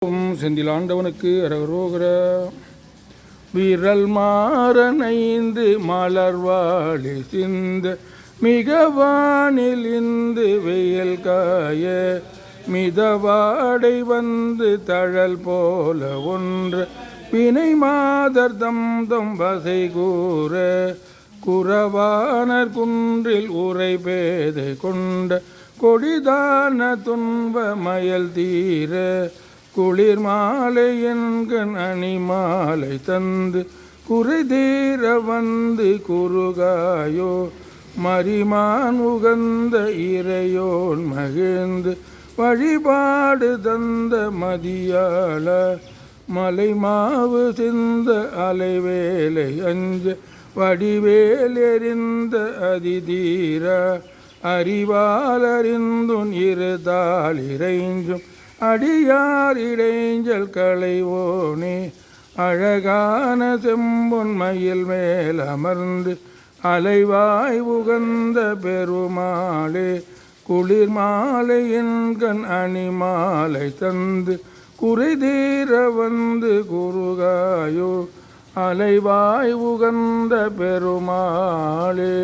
செந்தில் ஆண்டவனுக்கு அரகரோகர. விரல் மாறனைந்து மலர்வாழி சிந்த மிகவானில் இந்து வெயில் காய மிதவாடை வந்து தழல் போல ஒன்று வினை மாதர் தம் வசை கூற குறவானர் குன்றில் உரை பேதை கொண்ட கொடிதான துன்ப மயல் தீர குளிர் மாலை என்கண் அணி மாலை தந்து குறை தீர வந்து குறுகாயோ மரிமான் உகந்த இறையோன் மகிழ்ந்து வழிபாடு தந்த மதியாள மலை மாவு சிந்த அலைவேலை அஞ்ச வடிவேல் எறிந்த அதிதீர அறிவாலறிந்துன் இருதால் இறைஞ்சும் அடியார் இடைஞ்சல் களைவோனே அழகான செம்பொன் மயில் மேல் அமர்ந்து அலைவாய் உகந்த பெருமாளே குளிர் மாலை என்கண் அணி மாலை தந்து குறை தீர வந்து குறுகாயோ அலைவாய் உகந்த பெருமாளே.